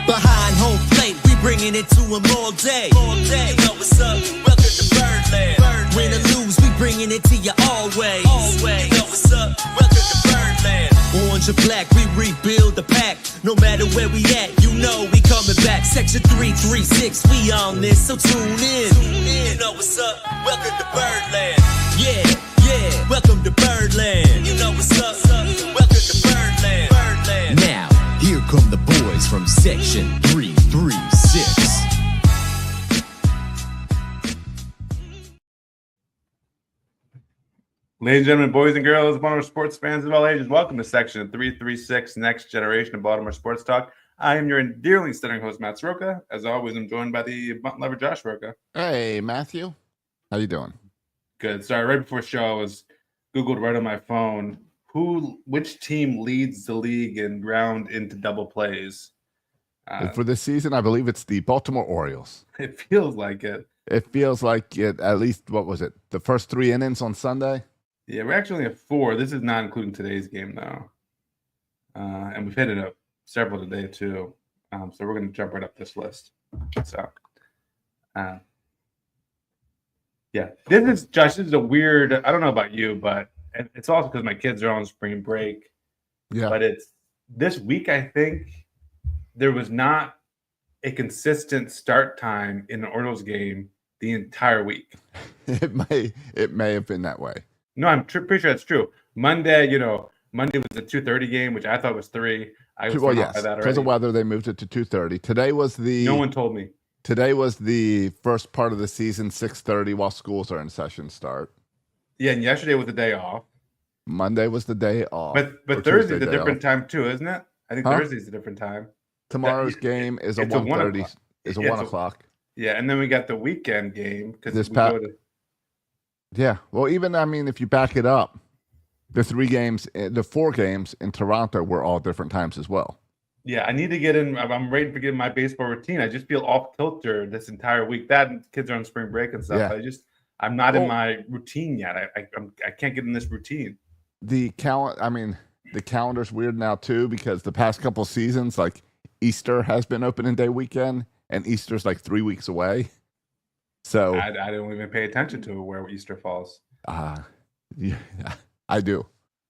Behind home plate, we bringing it to them all day. You know what's up? Welcome to Birdland. Win or lose, we bringing it to you always. You know what's up? Welcome to Birdland. Orange or black, we rebuild the pack. No matter where we at, you know we coming back. Section 336, we on this, so tune in. You know what's up? Welcome to Birdland. Yeah, welcome to Birdland. You know what's up? Welcome to Birdland. Now, here come the boys from Section 336. Ladies and gentlemen, boys and girls, Baltimore sports fans of all ages, welcome to Section 336, Next Generation of Baltimore Sports Talk. I am your dearly stuttering host, Matt Soroka. As always, I'm joined by the button lover, Josh Soroka. Hey, Matthew. How you doing? Good. Sorry, right before the show, I was Googled right on my phone, which team leads the league in ground into double plays? For this season, I believe it's the Baltimore Orioles. It feels like it. It feels like it, at least, what was it, the first 3 innings on Sunday? Yeah, we actually have 4. This is not including today's game, though. And we've hit it up several today, too. So we're going to jump right up this list. So, yeah. This is a weird, I don't know about you, but it's also because my kids are on spring break. Yeah. But it's this week, I think, there was not a consistent start time in an Orioles game the entire week. It may have been that way. No, I'm pretty sure that's true. Monday was a 2:30 game, which I thought was 3. I was Well, yes, by that already. because of weather, they moved it to 2:30. Today was No one told me. Today was the first part of the season, 6:30, while schools are in session start. Yeah, and yesterday was the day off. Monday was the day off. But Thursday's a different time too, isn't it? I think Thursday's a different time. Tomorrow's game is a 1:30. Is a 1 o'clock. Yeah, and then we got the weekend game because Yeah, well, even, I mean, if you back it up, the 4 games in Toronto were all different times as well. Yeah, I need to get in. I'm ready to get in my baseball routine. I just feel off kilter this entire week. Kids are on spring break and stuff. Yeah. I'm not in my routine yet. I can't get in this routine. The calendar's weird now too, because the past couple seasons, like Easter has been opening day weekend, and Easter's like 3 weeks away. So I don't even pay attention to where Easter falls. Yeah, I do,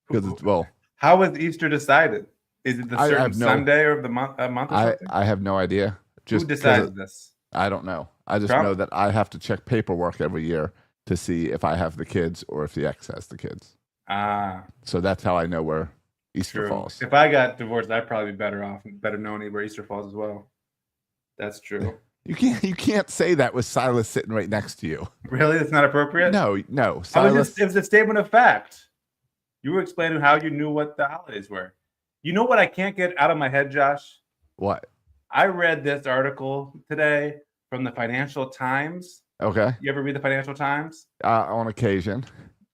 because How was Easter decided? Is it the certain Sunday or the month? Or something? I have no idea. Who decides this? I don't know. I just know that I have to check paperwork every year to see if I have the kids or if the ex has the kids. So that's how I know where Easter falls. If I got divorced, I'd probably be better off, better knowing where Easter falls as well. That's true. You can't say that with Silas sitting right next to you. Really? That's not appropriate? No. Silas, it was a statement of fact. You were explaining how you knew what the holidays were. You know what I can't get out of my head, Josh? What? I read this article today from the Financial Times. Okay. You ever read the Financial Times? On occasion.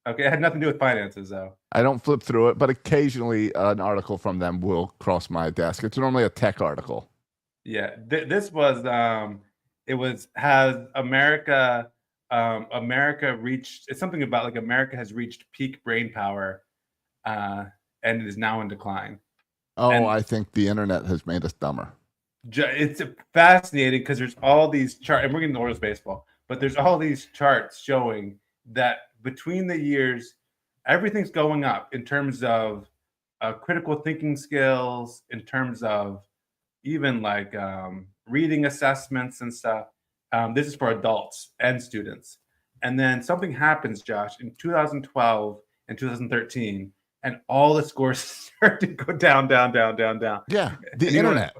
Okay, it had nothing to do with finances, though. I don't flip through it, but occasionally an article from them will cross my desk. It's normally a tech article. Yeah, this was has America reached? It's something about like America has reached peak brain power, and it is now in decline. I think the internet has made us dumber. It's fascinating because there's all these charts, and we're getting to Orioles baseball, but there's all these charts showing that between the years, everything's going up in terms of critical thinking skills, in terms of even like reading assessments and stuff. This is for adults and students. And then something happens, Josh, in 2012 and 2013, and all the scores start to go down. Yeah, the internet.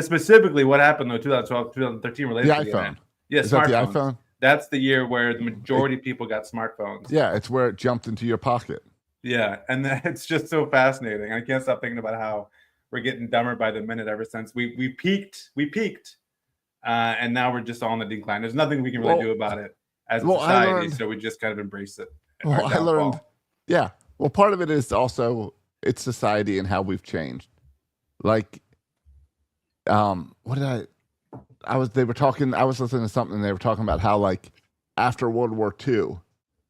Specifically, what happened though, 2012, 2013 related to the iPhone. Yeah, is that the iPhone? That's the year where the majority of people got smartphones. Yeah, it's where it jumped into your pocket. Yeah, and it's just so fascinating. I can't stop thinking about how we're getting dumber by the minute ever since we peaked, and now we're just all on the decline. There's nothing we can really do about it as a society, so we just kind of embrace it. I learned, yeah. Well, part of it is also it's society and how we've changed. Like, I was listening to something, and they were talking about how, like, after World War II,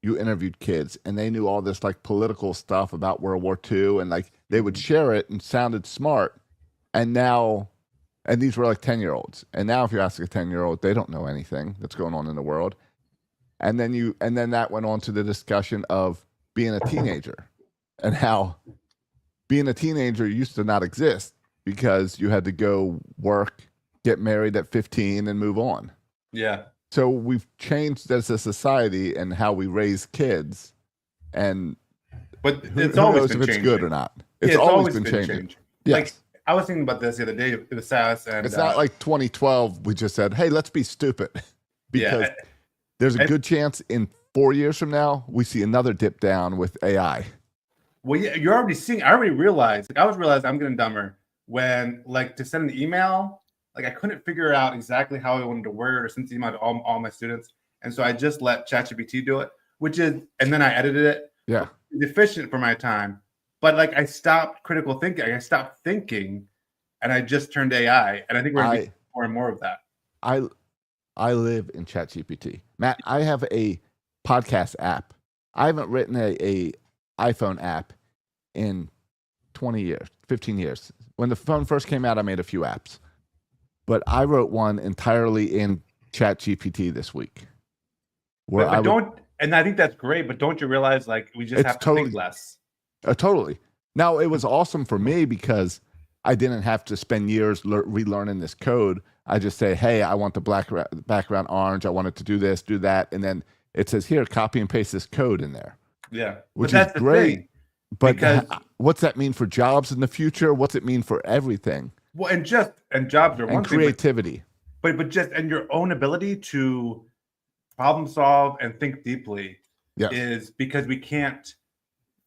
you interviewed kids and they knew all this like political stuff about World War II, and like they would share it and sounded smart. And now And these were like 10-year-olds. And now if you ask a 10-year-old, they don't know anything that's going on in the world. And then that went on to the discussion of being a teenager and how being a teenager used to not exist because you had to go work, get married at 15 and move on. Yeah. So we've changed as a society and how we raise kids, and But who it's always knows been if it's changing. good or not. Yeah, It's always been changing. Yes. Like I was thinking about this the other day with SAS, and It's not like 2012 we just said, hey, let's be stupid. Because yeah, there's a good chance in 4 years from now we see another dip down with AI. well, yeah, you're already seeing. I already realized. Like I was realizing I'm getting dumber when like to send an email. Like I couldn't figure out exactly how I wanted to word or send the email to all my students, and so I just let ChatGPT do it, and then I edited it. Yeah. It's efficient for my time, but like I stopped critical thinking. I stopped thinking, and I just turned AI, and I think we're going to get more and more of that. I live in ChatGPT. Matt, I have a podcast app. I haven't written a iPhone app in 20 years, 15 years. When the phone first came out, I made a few apps. But I wrote one entirely in ChatGPT this week. Where And I think that's great, but don't you realize like we just have to think less? Totally. Now, it was awesome for me because I didn't have to spend years relearning this code. I just say, hey, I want the background orange. I want it to do this, do that. And then it says, here, copy and paste this code in there. Yeah. Which that's is great. Thing, but what's that mean for jobs in the future? What's it mean for everything? Well, and jobs are one creativity. Thing, but your own ability to problem solve and think deeply is because we can't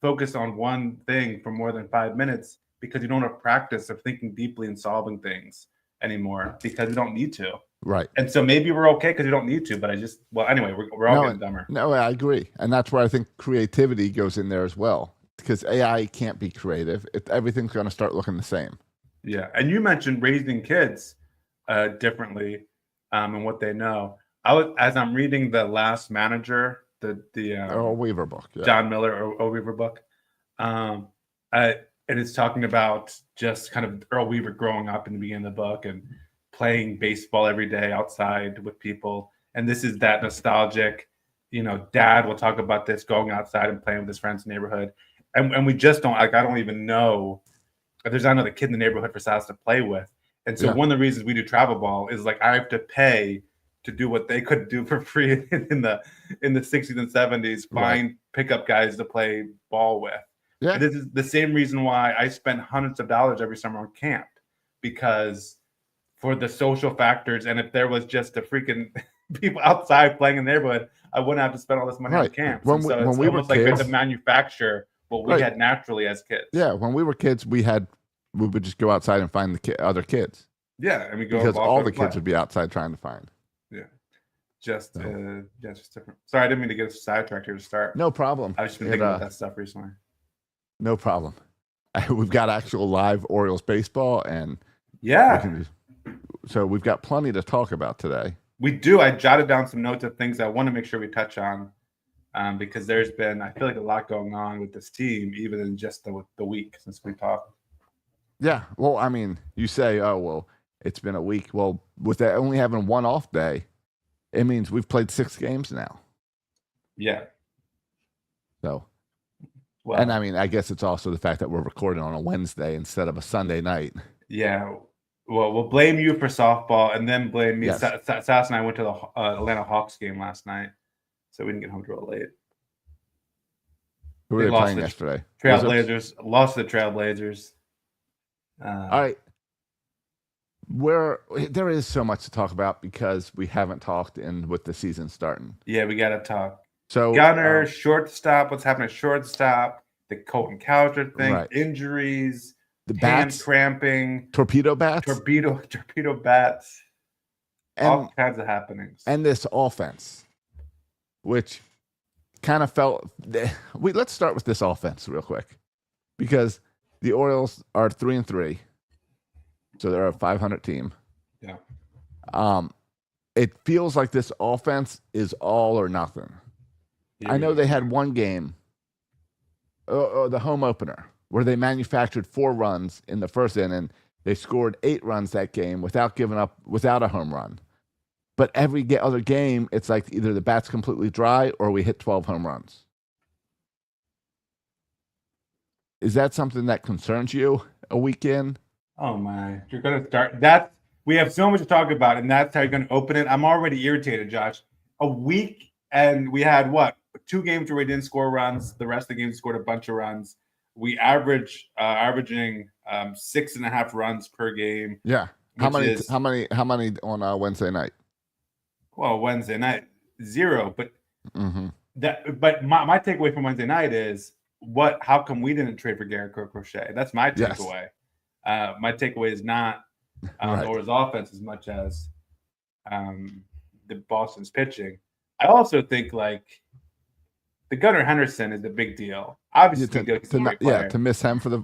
focus on one thing for more than 5 minutes because you don't have practice of thinking deeply and solving things anymore because we don't need to. Right. And so maybe we're okay because we don't need to, but anyway, we're all getting dumber. No, I agree. And that's where I think creativity goes in there as well because AI can't be creative. Everything's going to start looking the same. Yeah. And you mentioned raising kids differently and what they know. As I'm reading The Last Manager, the Earl Weaver book, John Miller Earl Weaver book, and it's talking about just kind of Earl Weaver growing up in the beginning of the book and playing baseball every day outside with people. And this is that nostalgic, dad will talk about this, going outside and playing with his friends in the neighborhood. And we just don't, I don't even know if there's not another kid in the neighborhood for Silas to play with. And so one of the reasons we do travel ball is like I have to pay to do what they could do for free in the 60s and 70s, find pickup guys to play ball with. Yeah. And this is the same reason why I spend hundreds of dollars every summer on camp, because for the social factors, and if there was just a freaking people outside playing in the neighborhood, I wouldn't have to spend all this money on camps. When we almost were like kids, to manufacture what we had naturally as kids. Yeah, when we were kids, we would just go outside and find the other kids. Yeah, and we go because all the kids would be outside trying to find. Yeah, just different. Sorry, I didn't mean to get us sidetracked here to start. No problem. I've just been thinking about that stuff recently. No problem. We've got actual live Orioles baseball, and so we've got plenty to talk about today. We do. I jotted down some notes of things I want to make sure we touch on, because there's been, I feel like, a lot going on with this team, even in just the week since we talked. Yeah. Well, I mean, you say, oh, well, it's been a week. Well, with that only having one off day, it means we've played 6 games now. Yeah. So, and I mean, I guess it's also the fact that we're recording on a Wednesday instead of a Sunday night. Yeah. Well, we'll blame you for softball and then blame me. Yes. Sass and I went to the Atlanta Hawks game last night, so we didn't get home till late. Who were they playing yesterday? Trailblazers. Lost to the Trailblazers. All right. There is so much to talk about because we haven't talked with the season starting. Yeah, we got to talk. So Gunner, shortstop. What's happening at shortstop? The Colton Cowser thing. Injuries. The bats, cramping, torpedo bats, torpedo bats, all kinds of happenings. And this offense, which kind of felt. Let's start with this offense real quick, because the Orioles are 3-3, so they're a 500 team. Yeah. It feels like this offense is all or nothing. Yeah. I know they had one game, the home opener, where they manufactured 4 runs in the first inning They scored 8 runs that game without a home run. But every other game, it's like either the bat's completely dry or we hit 12 home runs. Is that something that concerns you a week in? Oh my, you're gonna start that. We have so much to talk about, and that's how you're gonna open it. I'm already irritated, Josh. A week, and we had what? 2 games where we didn't score runs. The rest of the games scored a bunch of runs. We averaging 6.5 runs per game. Yeah. How many on Wednesday night? Well, Wednesday night 0. But Mm-hmm. But my takeaway from Wednesday night is how come we didn't trade for Garrett Crochet? That's my takeaway. Yes. My takeaway is not Right. or his offense as much as the Boston's pitching. I also think like the Gunnar Henderson is a big deal. Obviously, To miss him for the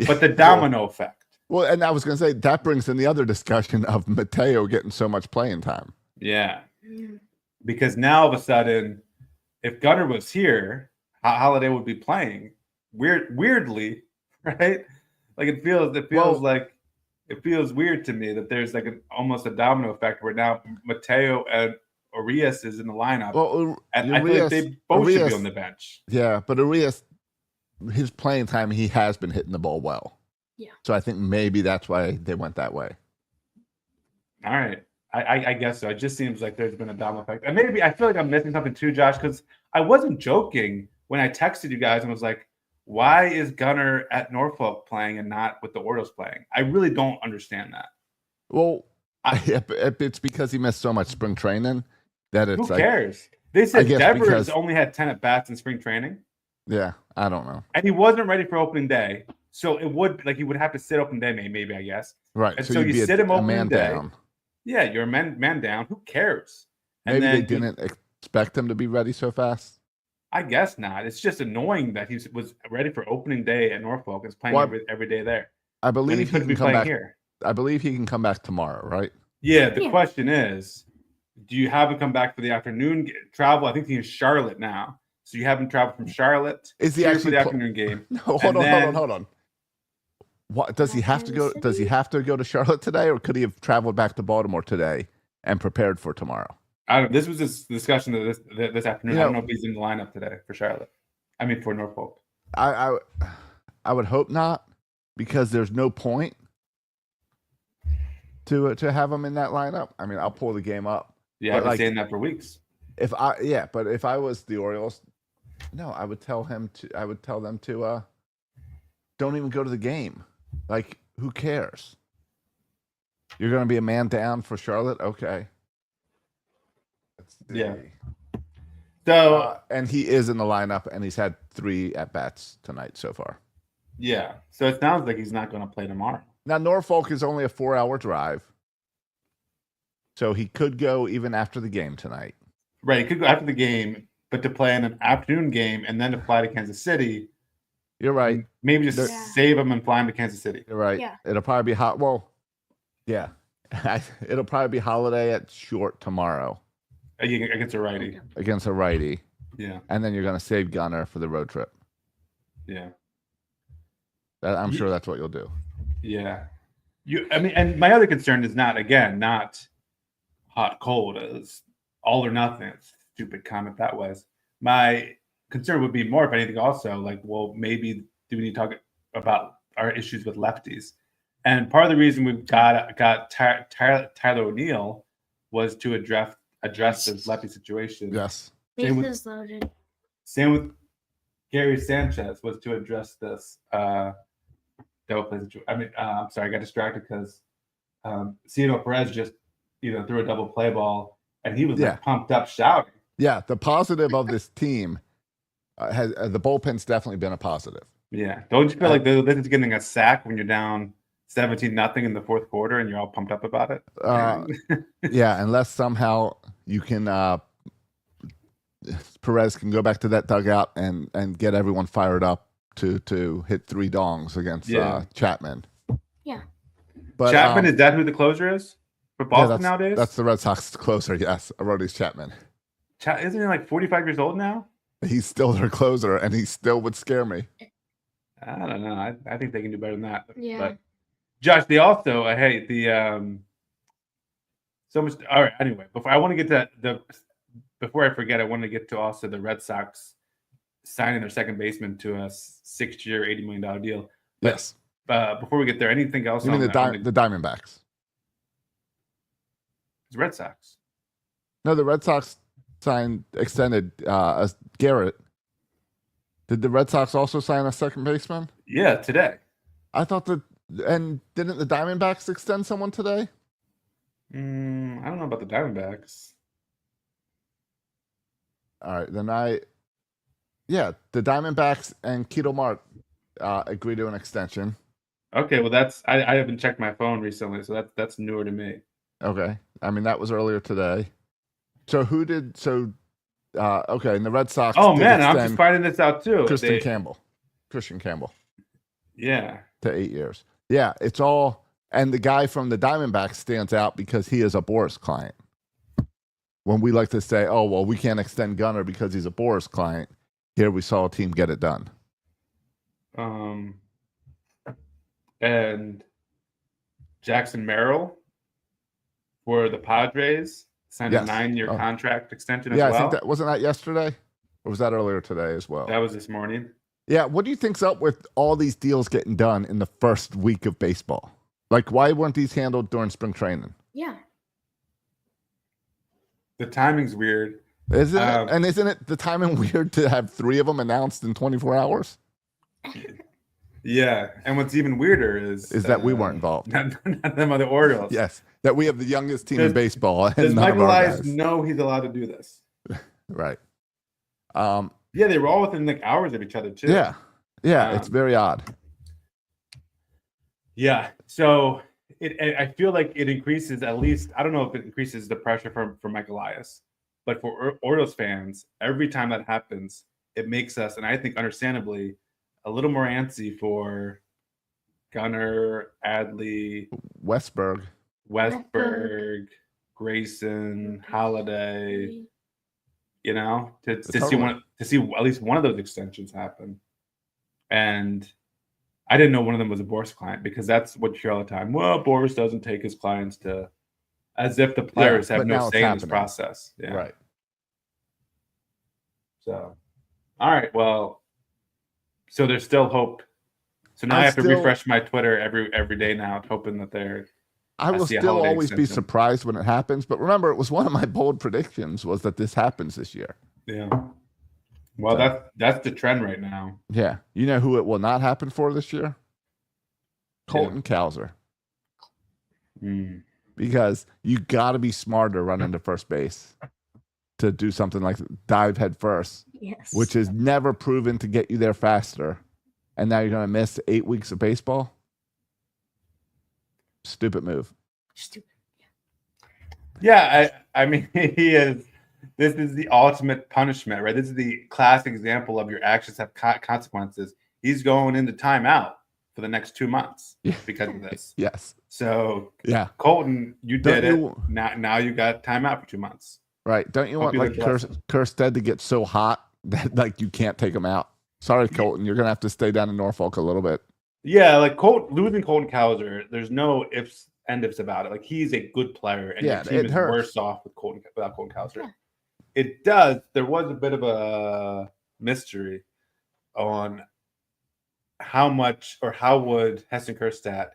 but the domino effect. Well, and I was going to say that brings in the other discussion of Mateo getting so much playing time. Yeah, because now all of a sudden, if Gunnar was here, Holiday would be playing. Weirdly, right? Like it feels weird to me that there's like almost a domino effect where now Mateo and Urias is in the lineup. Well, and I feel like they both should be on the bench. Yeah, but Urias, his playing time, he has been hitting the ball well. Yeah. So I think maybe that's why they went that way. All right. I guess so. It just seems like there's been a domino effect. And maybe I feel like I'm missing something too, Josh, because I wasn't joking when I texted you guys and was like, why is Gunnar at Norfolk playing and not with the Orioles playing? I really don't understand that. Well, it's because he missed so much spring training that it's who cares? They said guess Devers only had 10 at bats in spring training. Yeah, I don't know. And he wasn't ready for opening day. So it would he would have to sit opening day, maybe, I guess. Right. And so you sit him opening day. Down. Yeah, you're a man down. Who cares? And maybe then they didn't expect him to be ready so fast. I guess not. It's just annoying that he was ready for opening day at Norfolk and is playing every day there. I believe he could be come playing back here. I believe he can come back tomorrow, right? Yeah, the question is, do you have him come back for the afternoon travel? I think he's in Charlotte now. So you have him travel from Charlotte for the afternoon game. No, hold on. What does he have to go? Does he have to go to Charlotte today, or could he have traveled back to Baltimore today and prepared for tomorrow? This was this discussion this afternoon. I don't know if he's in the lineup today for Charlotte. I mean for Norfolk. I would hope not, because there's no point to have him in that lineup. I mean, I'll pull the game up. Yeah, I've been saying that for weeks. But if I was the Orioles, no, I would tell them to don't even go to the game. Like, who cares? You're going to be a man down for Charlotte? Okay. Yeah. So and he is in the lineup, and he's had 3 at-bats tonight so far. Yeah. So it sounds like he's not going to play tomorrow. Now, Norfolk is only a 4-hour drive, so he could go even after the game tonight. Right. He could go after the game, but to play in an afternoon game and then to fly to Kansas City. You're right. Maybe just save him and fly him to Kansas City. You're right. Yeah. It'll probably be hot. Well, yeah. It'll probably be Holiday at short tomorrow. Against a righty. Against a righty. Yeah. And then you're going to save Gunnar for the road trip. Yeah. I'm sure that's what you'll do. Yeah. And my other concern is not hot, cold. It's all or nothing. It's a stupid comment that was. My concern would be more, if anything, also like, well, maybe do we need to talk about our issues with lefties? And part of the reason we've got Tyler O'Neill was to address this lefty situation. Yes. Bases loaded. Same with Gary Sanchez was to address this double play situation. I mean, I'm sorry, I got distracted because Cito Perez just threw a double play ball, and he was like pumped up shouting. Yeah, the positive of this team has the bullpen's definitely been a positive. Yeah, don't you feel like this is getting a sack when you're down 17-0 in the fourth quarter and you're all pumped up about it? Yeah, unless somehow you can Perez can go back to that dugout and get everyone fired up to hit 3 dongs against Chapman. Yeah. But Chapman, is that who the closer is for Boston nowadays? That's the Red Sox closer, yes. Aroldis Chapman. Isn't he like 45 years old now? He's still their closer, and he still would scare me. I don't know. I think they can do better than that. Yeah. But Josh, they also hey so much. All right. Anyway, before I forget, I want to get to also the Red Sox signing their second baseman to a 6-year, $80 million deal. But Yes. before we get there, anything else? You mean the Diamondbacks? It's Red Sox. No, the Red Sox extended Garrett. Did the Red Sox also sign a second baseman? Yeah, today. I thought and didn't the Diamondbacks extend someone today? I don't know about the Diamondbacks. All right, then the Diamondbacks and Keto Mart agreed to an extension. Okay, well I haven't checked my phone recently, so that's newer to me. Okay, I mean that was earlier today. So who did so? Okay, and the Red Sox. Oh man, I'm just finding this out too. Christian Campbell. Yeah. To 8 years. Yeah, it's all, and the guy from the Diamondbacks stands out because he is a Boras client. When we like to say, oh, well, we can't extend Gunnar because he's a Boras client, here we saw a team get it done. And Jackson Merrill for the Padres signed a 9-year contract extension as well. Yeah, I think wasn't that yesterday? Or was that earlier today as well? That was this morning. Yeah, what do you think's up with all these deals getting done in the first week of baseball? Like, why weren't these handled during spring training? Yeah. The timing's weird. Isn't it? And isn't it the timing weird to have 3 of them announced in 24 hours? Yeah, and what's even weirder is that we weren't involved. Not them other Orioles. Yes, that we have the youngest team in baseball. Does Michael Elias know he's allowed to do this? Right. Yeah, they were all within like hours of each other too. Yeah, it's very odd. Yeah, so I feel like it increases at least. I don't know if it increases the pressure for Michael Elias, but for Orioles fans, every time that happens, it makes us, and I think understandably, a little more antsy for Gunnar, Adley, Westberg, Grayson, Holiday. You know, to totally. see at least one of those extensions happen. And I didn't know one of them was a Boras client because that's what you hear all the time. Well, Boras doesn't take his clients to, as if the players have no say in this process. Yeah. Right. So, all right. Well, so there's still hope. So now I have to refresh my Twitter every day now, hoping that they're. I will still always be surprised when it happens, but remember, it was one of my bold predictions was that this happens this year. Yeah. Well, that's the trend right now. Yeah. You know who it will not happen for this year? Colton Cowser. Because you got to be smarter running to first base to do something like dive head first, which is never proven to get you there faster. And now you're going to miss 8 weeks of baseball. Stupid move. Yeah, I mean, he is. This is the ultimate punishment, right? This is the classic example of your actions have consequences. He's going into timeout for the next 2 months because of this. Yes. So, Colton, you did it. Now you got timeout for 2 months. Right. Don't you want like Kerstead to get so hot that like you can't take him out? Sorry, Colton. You're gonna have to stay down in Norfolk a little bit. Yeah, like losing Colton Cowser, there's no ifs and ifs about it. Like he's a good player, and your team is worse off without Colton Cowser. Yeah. It does. There was a bit of a mystery on how much or how would Heston Kjerstad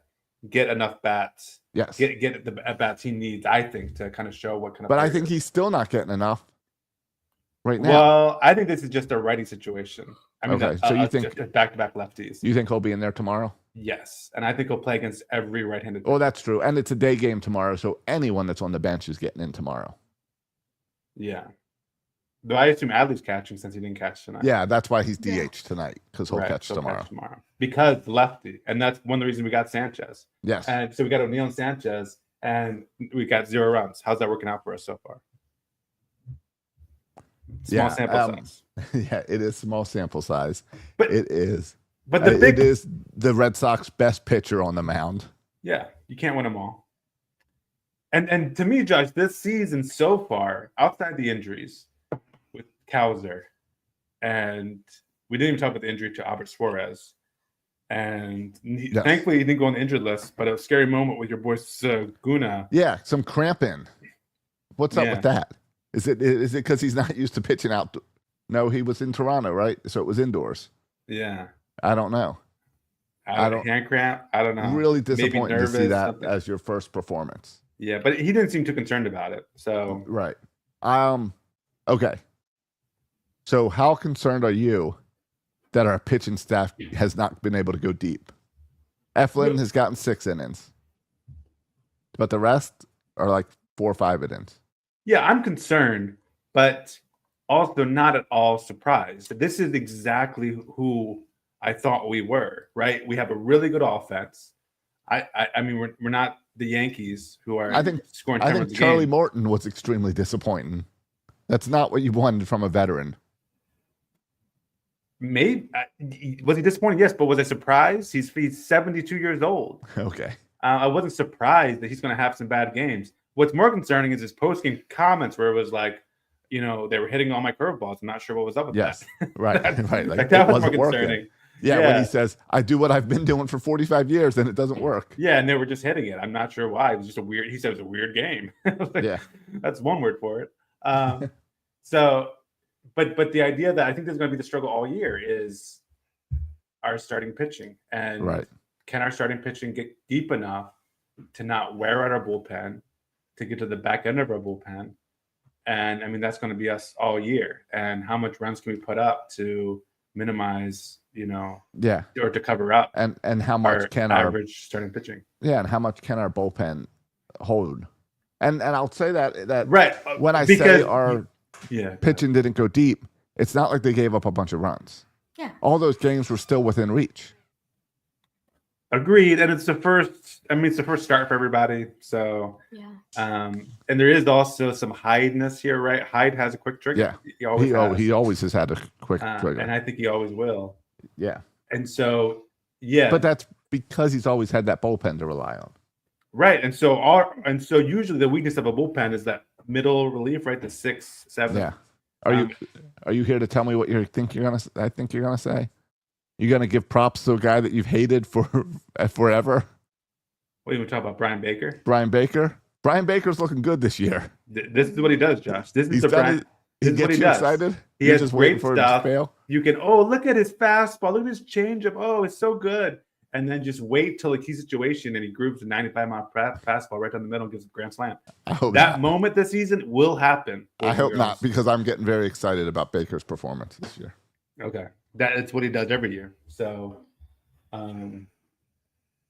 get enough bats? Yes, get the bats he needs. I think to kind of show what kind of. But I think he's still not getting enough right now. Well, I think this is just a righty situation. I mean, okay. So you think back-to-back lefties? You think he'll be in there tomorrow? Yes, and I think he'll play against every right-handed. Oh, that's true, and it's a day game tomorrow, so anyone that's on the bench is getting in tomorrow. Yeah, though I assume Adley's catching since he didn't catch tonight. Yeah, that's why he's DH tonight because he'll catch tomorrow. Because lefty, and that's one of the reasons we got Sanchez. Yes, and so we got O'Neill and Sanchez, and we got 0 runs. How's that working out for us so far? Small sample size. Yeah, it is small sample size. But it is. But it is the Red Sox best pitcher on the mound. Yeah, you can't win them all. And to me, Josh, this season so far, outside the injuries with Cowser, and we didn't even talk about the injury to Albert Suarez. And Yes. thankfully, he didn't go on the injured list, but a scary moment with your boy Saguna. Yeah, some cramping. What's up Yeah. with that? Is it because he's not used to pitching out? No, he was in Toronto, right? So it was indoors. Yeah. I don't know. I don't- hand cramp. I don't know. Really Maybe disappointing to see nervous, that something. as your first performance. Yeah, but he didn't seem too concerned about it. So Right. Okay. So how concerned are you that our pitching staff has not been able to go deep? Eflin has gotten 6 innings, but the rest are like 4 or 5 innings. yeah, I'm concerned, but also not at all surprised. This is exactly who I thought we were. Right? We have a really good offense. I mean, we're not the Yankees who are. I think scoring. I 10 think runs a Charlie game. Morton was extremely disappointing. That's not what you wanted from a veteran. Maybe was he disappointed? Yes, but was I surprised? He's 72 years old. Okay. I wasn't surprised that he's going to have some bad games. What's more concerning is his post-game comments where it was like, they were hitting all my curveballs. I'm not sure what was up with Yes. that. Right. Right. Like, Like, that it was more wasn't working. concerning. Yeah, when Yeah. he says, I do what I've been doing for 45 years and it doesn't work. Yeah, and they were just hitting it. I'm not sure why. It was just he said it was a weird game. Like, Yeah. that's one word for it. So, but the idea that I think there's going to be the struggle all year is our starting pitching. And Right. can our starting pitching get deep enough to not wear out our bullpen, to get to the back end of our bullpen? And I mean, that's going to be us all year. And how much runs can we put up to minimize, Yeah. or to cover up And how our much can our average starting pitching? and how much can our bullpen hold? And I'll say that Right. when I Because- say our Yeah. pitching didn't go deep, it's not like they gave up a bunch of runs. Yeah. All those games were still within reach. Agreed. And it's the first start for everybody. So, Yeah. and there is also some Hyde-ness here, right? Hyde has a quick trigger. Yeah. He always has. He always has had a quick trigger. And I think he always will. Yeah. And so, yeah. But that's because he's always had that bullpen to rely on. Right. And so usually the weakness of a bullpen is that middle relief, right? The 6, 7. Yeah. Um, Are you here to tell me what I think you're gonna say? You're gonna give props to a guy that you've hated for forever? What do you want to talk about? Brian Baker? Brian Baker? Brian Baker's looking good this year. This is what he does, Josh. This is He's the done Brian. it. He this is what gets he you does. excited. He You're has just waiting great for it to stuff. fail. You can, look at his fastball. Look at his changeup. Oh, it's so good. And then just wait till a key situation and he grooves a 95-mile fastball right down the middle and gives a grand slam. I hope That not. moment this season will happen. I hope not, because I'm getting very excited about Baker's performance this year. Okay. That's what he does every year. So,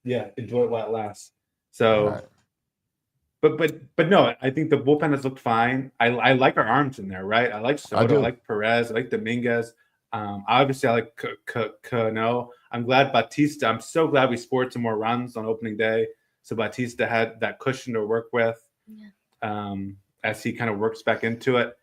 yeah, enjoy it while it lasts. So, Right. but no, I think the bullpen has looked fine. I like our arms in there, right? I like Soto, I do. like Perez, I like Dominguez. Obviously, I like Cano. I'm glad Batista. I'm so glad we scored some more runs on opening day. So Batista had that cushion to work with as he kind of works back into it.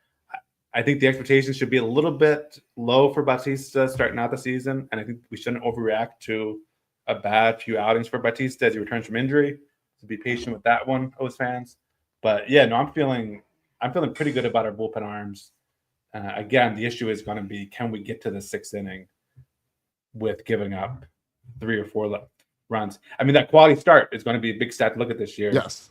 I think the expectations should be a little bit low for Batista starting out the season, and I think we shouldn't overreact to a bad few outings for Batista as he returns from injury. So be patient with that one, O's fans. But yeah, no, I'm feeling pretty good about our bullpen arms. Again, the issue is going to be, can we get to the 6th inning with giving up 3 or 4 runs? I mean, that quality start is going to be a big stat to look at this year. Yes.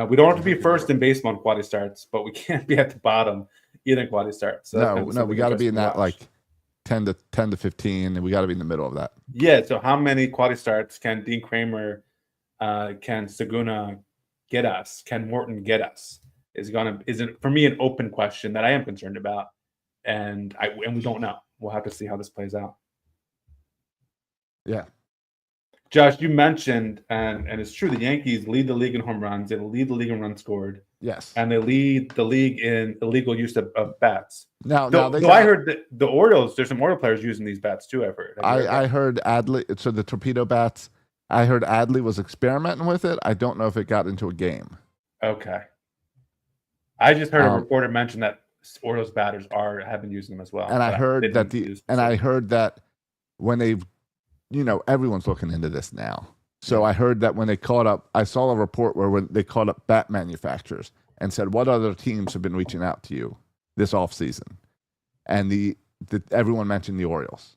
We don't have to be first in baseball in quality starts, but we can't be at the bottom either in quality starts. So that's gonna be No, something we got to be in that interesting like watch. 10 to 15, and we got to be in the middle of that. Yeah. So how many quality starts can Dean Kramer, can Saguna get us? Can Morton get us? Is it for me an open question that I am concerned about, and we don't know. We'll have to see how this plays out. Yeah. Josh, you mentioned, and it's true, the Yankees lead the league in home runs. They lead the league in runs scored, Yes. and they lead the league in illegal use of bats. Now Though they I heard that the Orioles, there's some Oriole players using these bats too. I've heard. Have you heard I that? heard Adley. So the torpedo bats. I heard Adley was experimenting with it. I don't know if it got into a game. Okay. I just heard a Um, reporter mention that Orioles batters have been using them as well. And I but heard they that didn't use I heard that when they've, everyone's looking into this now. So I heard that when they called up, I saw a report where when they called up bat manufacturers and said, what other teams have been reaching out to you this offseason? And everyone mentioned the Orioles.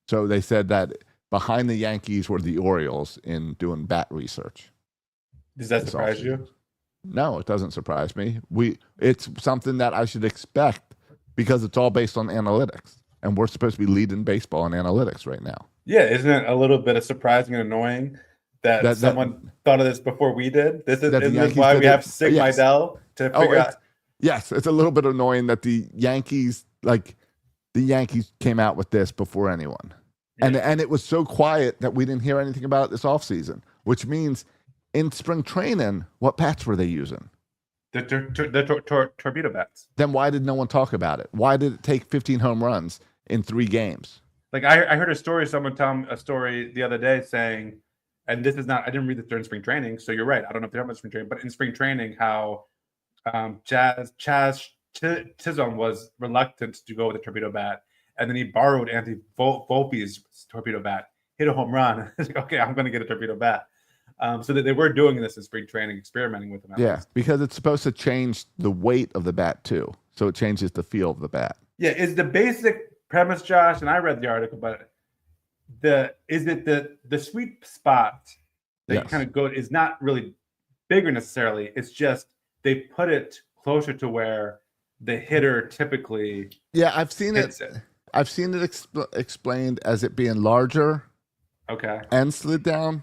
So they said that behind the Yankees were the Orioles in doing bat research. Does that this surprise offseason. you? No, it doesn't surprise me. It's something that I should expect because it's all based on analytics, and we're supposed to be leading baseball in analytics right now. Yeah, isn't it a little bit of surprising and annoying that someone thought of this before we did? Isn't this why we have Sig Mejdal to figure out? Yes, it's a little bit annoying that the Yankees came out with this before anyone. Yeah. And it was so quiet that we didn't hear anything about it this offseason, which means in spring training, what bats were they using? The torpedo bats. Then why did no one talk about it? Why did it take 15 home runs in 3 games? Like I heard a story, someone tell me a story the other day saying, and this is not, I didn't read this during spring training, so you're right. I don't know if they're talking about spring training, but in spring training, how Chaz Chisholm was reluctant to go with the torpedo bat, and then he borrowed Anthony Volpe's torpedo bat, hit a home run. Like, okay, I'm going to get a torpedo bat. So that they were doing this in spring training, experimenting with them. Yeah, because it's supposed to change the weight of the bat too, so it changes the feel of the bat. Yeah, is the basic premise, Josh, and I read the article, but the sweet spot that you kind of go is not really bigger necessarily. It's just they put it closer to where the hitter typically. Yeah, I've seen it. I've seen it explained as it being larger. Okay. And slid down.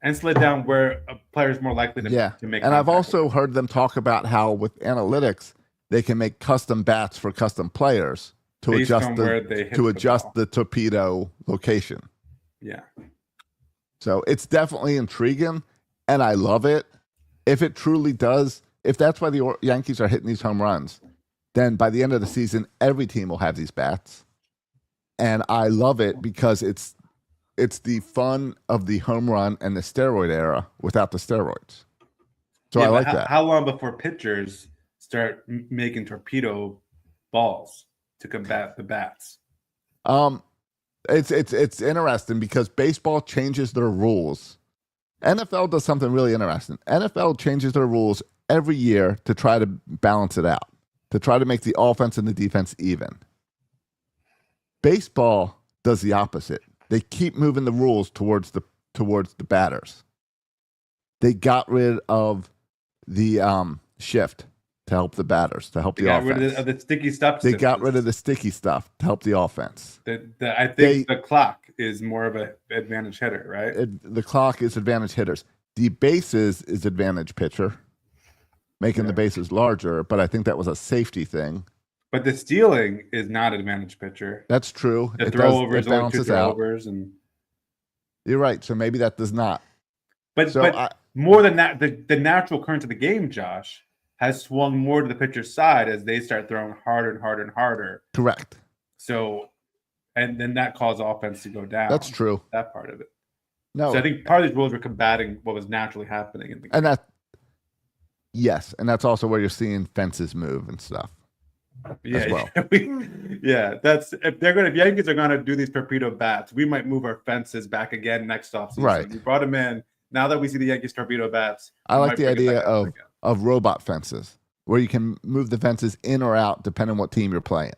And slid down where a player is more likely to make. And contact. I've also heard them talk about how with analytics they can make custom bats for custom players to based adjust the torpedo location. Yeah. So it's definitely intriguing, and I love it. If it truly does, if that's why the Yankees are hitting these home runs, then by the end of the season, every team will have these bats. And I love it because it's the fun of the home run and the steroid era without the steroids. So I like that. How long before pitchers start making torpedo balls to combat the bats? It's interesting because baseball changes their rules. NFL does something really interesting. NFL changes their rules every year to try to balance it out, to try to make the offense and the defense even. Baseball does the opposite. They keep moving the rules towards the batters. They got rid of the shift to help the batters, to help the offense. They got rid of the sticky stuff. They got rid of the sticky stuff to help the offense. I think the clock is more of an advantage hitter, right? The clock is advantage hitters. The bases is advantage pitcher, making the bases larger, but I think that was a safety thing. But the stealing is not advantage pitcher. That's true. The throwovers, it balances out. And you're right. So maybe that does not. But more than that, the natural current of the game, Josh, has swung more to the pitcher's side as they start throwing harder and harder and harder. Correct. So, and then that caused offense to go down. That's true. That part of it. No. So I think part of these rules were combating what was naturally happening in the game. And and that's also where you're seeing fences move and stuff. Yeah, as well. That's if Yankees are gonna do these torpedo bats, we might move our fences back again next offseason. Right. We brought them in. Now that we see the Yankees torpedo bats, I like the idea of robot fences where you can move the fences in or out depending on what team you're playing.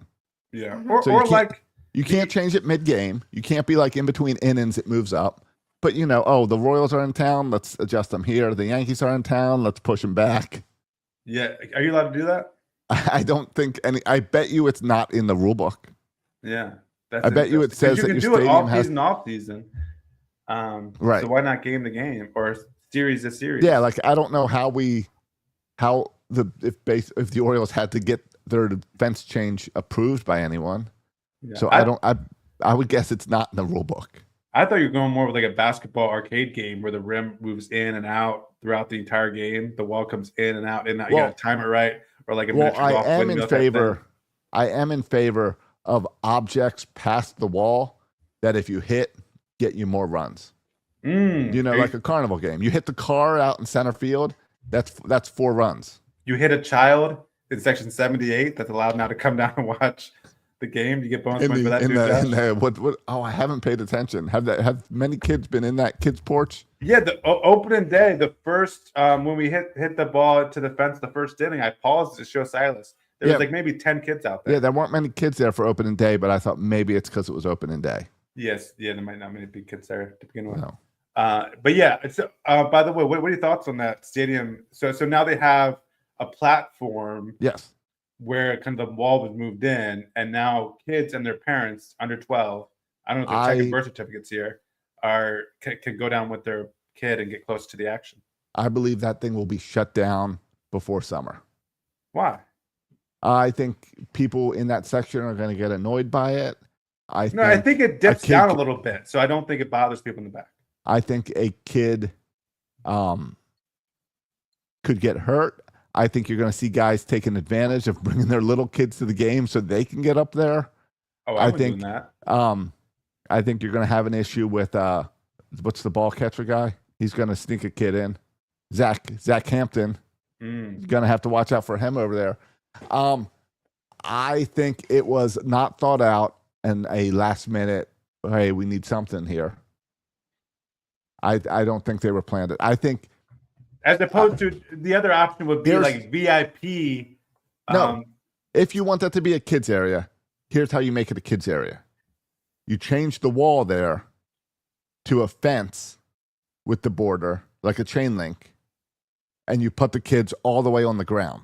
Yeah. So you can't change it mid-game. You can't be like in between innings it moves up. But the Royals are in town, let's adjust them here. The Yankees are in town, let's push them back. Yeah. Are you allowed to do that? I don't think I bet you it's not in the rule book. Yeah. I bet you it says that your stadium off season. Right. So why not game to game or series to series? Yeah, like I don't know if the Orioles had to get their fence change approved by anyone. Yeah. So I would guess it's not in the rule book. I thought you were going more with like a basketball arcade game where the rim moves in and out throughout the entire game. The wall comes in and out. You got to time it right. Or like I am in favor of objects past the wall that if you hit, get you more runs. Like a carnival game. You hit the car out in center field, that's 4 runs. You hit a child in section 78 that's allowed now to come down and watch the game. You get bonus points for that. I haven't paid attention. Have many kids been in that kids' porch? Yeah, the opening day, the first when we hit the ball to the fence, the first inning, I paused to show Silas. There was like maybe 10 kids out there. Yeah, there weren't many kids there for opening day, but I thought maybe it's because it was opening day. Yes, yeah, there might not many big kids there to begin with. No. But yeah, it's by the way, what are your thoughts on that stadium? So now they have a platform Yes. where kind of the wall was moved in, and now kids and their parents under 12, I don't know if they're checking birth certificates here, can go down with their kid and get close to the action. I believe that thing will be shut down before summer. Why? I think people in that section are going to get annoyed by it. I think it dips down a little bit, so I don't think it bothers people in the back. I think a kid could get hurt. I think you're going to see guys taking advantage of bringing their little kids to the game so they can get up there. Oh, I think that. I think you're going to have an issue with what's the ball catcher guy? He's going to sneak a kid in. Zach Hampton. You're going to have to watch out for him over there. I think it was not thought out and a last minute, hey, we need something here. I don't think they were planned it. I think as opposed to the other option would be like VIP. No, if you want that to be a kids area, here's how you make it a kids area. You change the wall there to a fence with the border, like a chain link, and you put the kids all the way on the ground.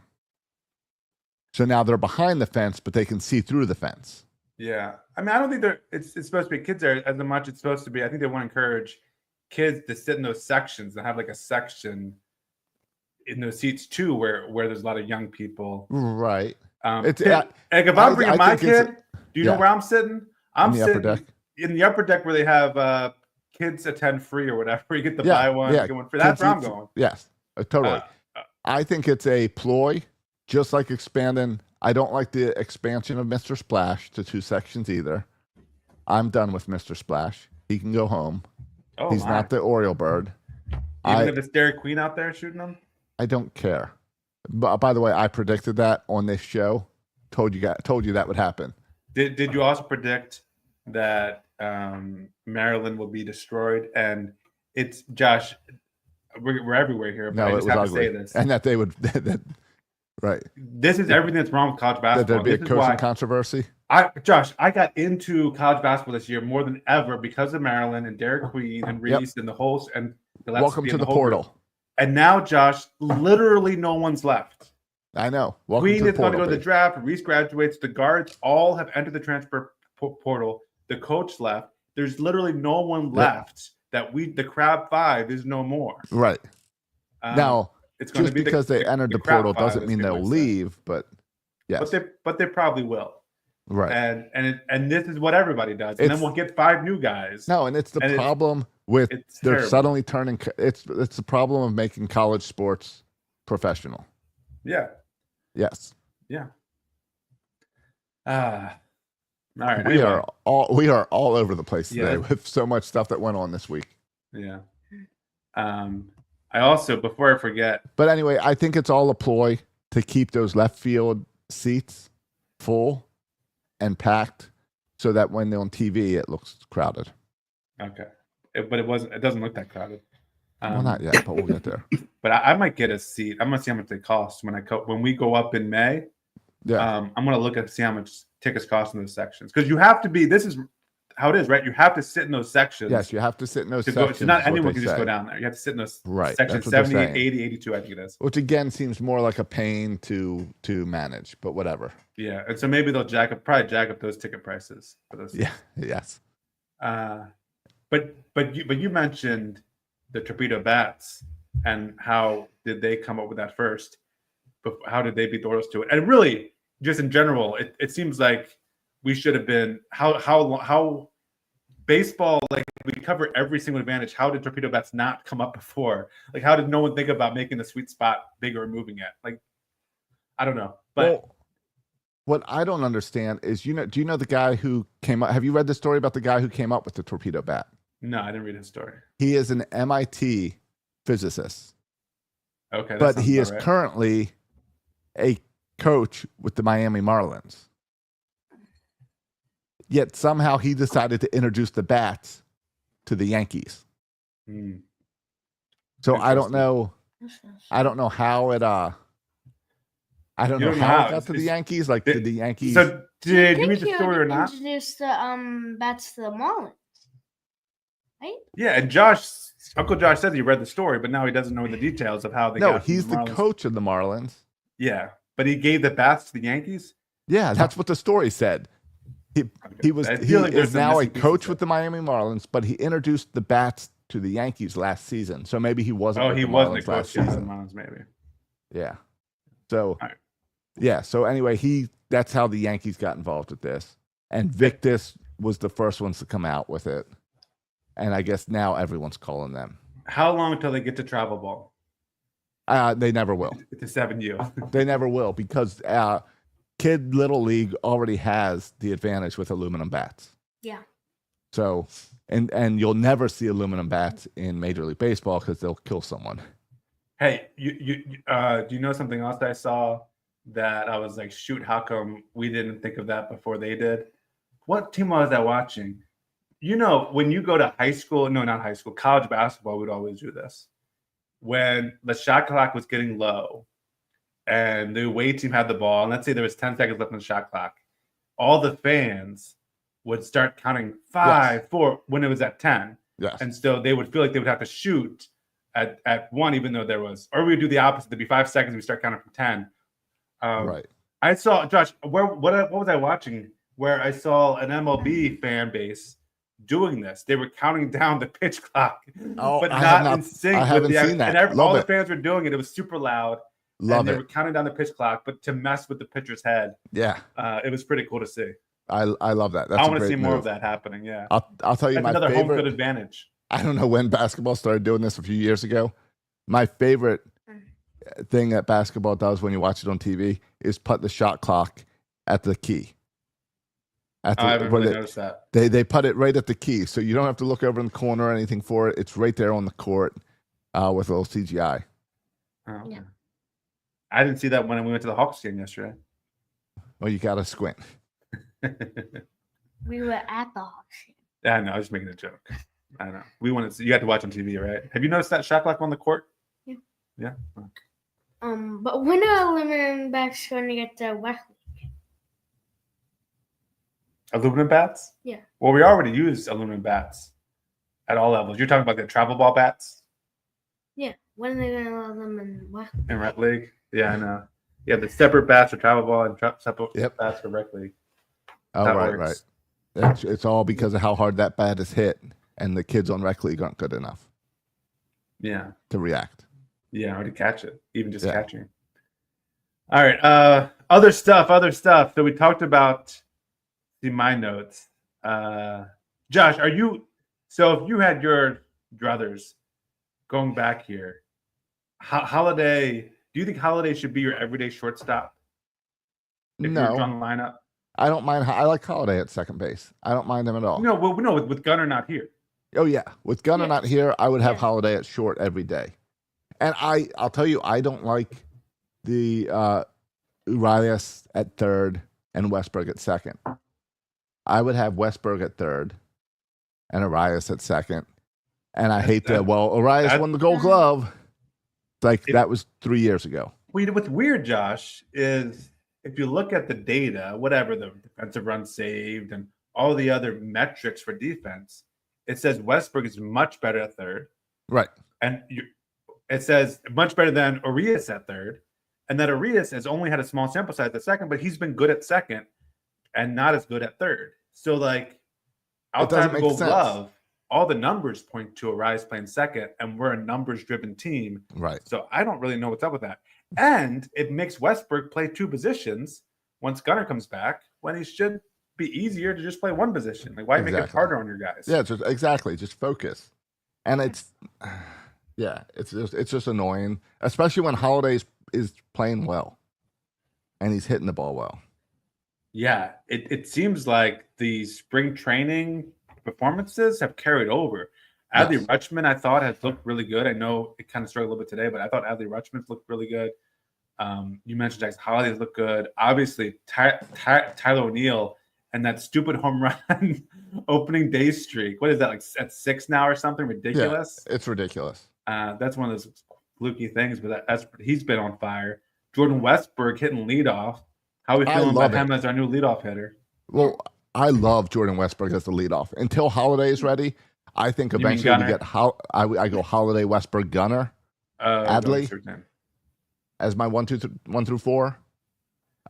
So now they're behind the fence, but they can see through the fence. Yeah. I mean, I don't think it's supposed to be kids area as much as it's supposed to be. I think they want to encourage kids to sit in those sections and have like a section in those seats too, where there's a lot of young people. Right. Like if I'm bringing my kid, do you know where I'm sitting? I'm sitting upper deck. In the upper deck where they have kids attend free or whatever. You get the buy one, get one free. That's where I'm going. Yes, totally. I think it's a ploy, just like expanding. I don't like the expansion of Mr. Splash to 2 sections either. I'm done with Mr. Splash. He can go home. Oh, he's not the Oriole bird. Even if it's Dairy Queen out there shooting him? I don't care. But by the way, I predicted that on this show. Told you that would happen. Did you also predict that Maryland will be destroyed? And it's Josh. We're everywhere here. But no, I it just was have ugly. to say this. And that they would. Right. This is everything that's wrong with college basketball. There'd be a coaching controversy. Josh, I got into college basketball this year more than ever because of Maryland and Dairy Queen and Reese and the whole and welcome to the portal. Group. And now, Josh, literally no one's left. I know. Queen is going to go to the draft. Reese graduates. The guards all have entered the transfer portal. The coach left. There's literally no one left. The Crab Five is no more. Right. Now. It's just because they entered the portal doesn't mean they'll leave, but yes. But they probably will. Right. And this is what everybody does. And then we'll get 5 new guys. No, and it's the problem with they're suddenly turning it's the problem of making college sports professional. Yeah. Yes. Yeah. All right. We are all over the place today with so much stuff that went on this week. Yeah. I also, before I forget. But anyway, I think it's all a ploy to keep those left field seats full and packed so that when they're on TV, it looks crowded. Okay. But it doesn't look that crowded. Well, not yet, but we'll get there. But I might get a seat. I'm going to see how much they cost when we go up in May. Yeah. I'm going to look at see how much tickets cost in those sections. Because you have to be, this is how it is, right? You have to sit in those sections. Yes, you have to sit in those sections. Not anyone can just go down there. You have to sit in those sections 70, 80, 82, I think it is. Which again seems more like a pain to manage, but whatever. Yeah, and so maybe they'll jack up those ticket prices for those. Yeah. Yes. But you mentioned the Torpedo Bats and how did they come up with that first? But how did they beat the Orioles to it? And really, just in general, it seems like we should have been how baseball, like we cover every single advantage. How did Torpedo Bats not come up before? Like, how did no one think about making the sweet spot bigger and moving it? Like, I don't know. But what I don't understand is, do you know the guy who came up? Have you read the story about the guy who came up with the torpedo bat? No, I didn't read his story. He is an MIT physicist. Okay. But he is currently a coach with the Miami Marlins. Yet somehow he decided to introduce the bats to the Yankees. So I don't know. I don't know how it. I don't know how it got to the Yankees. Like, did the Yankees? So did you read the story or not? Introduce the bats to the Marlins. right? Yeah, and Uncle Josh says he read the story, but now he doesn't know the details of how they No, got from he's the Marlins. coach of the Marlins. Yeah, but he gave the bats to the Yankees. Yeah, that's what the story said. He I feel like there's is some now a missing pieces coach there. with the Miami Marlins, but he introduced the bats to the Yankees last season. So maybe he wasn't. Oh, with he the wasn't a Marlins last coach yet for the season. Marlins, maybe. Yeah. So, Alright. yeah. So anyway, that's how the Yankees got involved with this, and Victus was the first ones to come out with it, and I guess now everyone's calling them. How long until they get to travel ball? They never will. To 7U. They never will because Kid Little League already has the advantage with aluminum bats. Yeah. So, and you'll never see aluminum bats in Major League Baseball because they'll kill someone. Hey, do you know something else I saw that I was like, shoot, how come we didn't think of that before they did? What team was I watching? You know, when you go to high school, no, not high school, college basketball, we'd always do this. When the shot clock was getting low and the away team had the ball, and let's say there was 10 seconds left on the shot clock, all the fans would start counting 5, 4 when it was at 10. Yes. And so they would feel like they would have to shoot at 1, even though there was, or we would do the opposite. There'd be 5 seconds. We start counting from 10. Right. I saw, Josh, what was I watching where I saw an MLB fan base doing this? They were counting down the pitch clock, Oh, but I have not in sync I with haven't the seen that. And Love all the it. fans were doing it. It was super loud. Love and they it. were counting down the pitch clock, but to mess with the pitcher's head. Yeah. It was pretty cool to see. I love that. That's I a want to great see more move. of that happening. Yeah. I'll tell you That's my another home favorite. field advantage. I don't know when basketball started doing this a few years ago. My favorite thing that basketball does when you watch it on TV is put the shot clock at the key. I haven't really noticed that. They put it right at the key, so you don't have to look over in the corner or anything for it. It's right there on the court with a little CGI. Oh, okay. Yeah. I didn't see that when we went to the Hawks game yesterday. Well, you got to squint. We were at the Hawks. Yeah, I know. I was just making a joke. I know. We wanted to, you got to watch on TV, right? Have you noticed that shot clock on the court? Yeah. Yeah. But when are aluminum bats going to get to Wesley? Aluminum bats? Yeah. Well, we already use aluminum bats at all levels. You're talking about the travel ball bats Yeah. When are they going to allow them in Wesley? in rec league? Yeah, I know. Yeah, the separate bats for travel ball and separate Yep. bats for rec league. Oh, That right, works. right. It's all because of how hard that bat is hit, and the kids on rec league aren't good enough Yeah. to react. Yeah, or to catch it, even just Yeah. catching. All right. Other stuff. So we talked about, see my notes. Josh, so if you had your druthers going back here, Holiday, do you think Holiday should be your everyday shortstop? If you were No, drawing the lineup? I don't mind. I like Holiday at second base. I don't mind him at all. No, with Gunnar not here. Oh yeah, with Gunnar Yes. not here, I would have Yes. Holiday at short every day. And I'll tell you, I don't like the Urias at third and Westberg at second. I would have Westberg at third and Urias at second. And I hate that. Well, Urias won the Gold Glove. Like that was 3 years ago. What's weird, Josh, is if you look at the data, whatever the defensive run saved and all the other metrics for defense, it says Westberg is much better at third. Right. And it says much better than Urias at third. And that Urias has only had a small sample size at second, but he's been good at second and not as good at third. So, like, outside of make Gold sense. Glove, all the numbers point to Urias playing second, and we're a numbers-driven team. Right. So I don't really know what's up with that. And it makes Westberg play 2 positions once Gunnar comes back, when he should be easier to just play 1 position. Like, why make it Exactly. harder on your guys? Yeah, just focus. And it's yeah, it's just annoying, especially when Holiday is playing well and he's hitting the ball well. Yeah, it seems like the spring training performances have carried over. Adley Yes. Rutschman, I thought, has looked really good. I know it kind of struggled a little bit today, but I thought Adley Rutschman's looked really good. You mentioned Jackson Holiday's looked good. Obviously, Tyler O'Neill and that stupid home run opening day streak. What is that, like at 6 now or something ridiculous? It's ridiculous. That's one of those fluky things, but he's been on fire. Jordan Westberg hitting leadoff. How are we I feeling about love him it. as our new leadoff hitter? Well, I love Jordan Westberg as the leadoff. Until Holiday is ready, I think mean eventually we Gunner? get I go Holiday, Westbrook, Gunner Adley? what's her name? as my 1 through 4.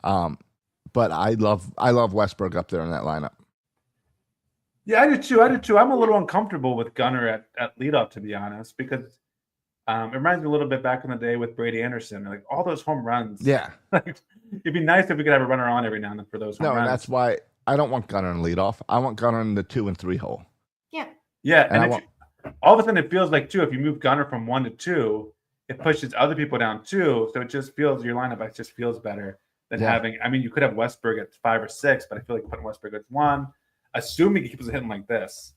But I love Westbrook up there in that lineup. Yeah, I do too. I'm a little uncomfortable with Gunner at leadoff, to be honest, because it reminds me a little bit back in the day with Brady Anderson, like all those home runs. Yeah. Like, it'd be nice if we could have a runner on every now and then for those home No, runs. and that's why I don't want Gunner in leadoff. I want Gunner in the 2 and 3 hole. Yeah, And and all of a sudden it feels like too, if you move Gunner from 1 to 2, it pushes other people down too. So it just feels your lineup just feels better than having. I mean, you could have Westbrook at 5 or 6, but I feel like putting Westbrook at 1, assuming he keeps hitting like this.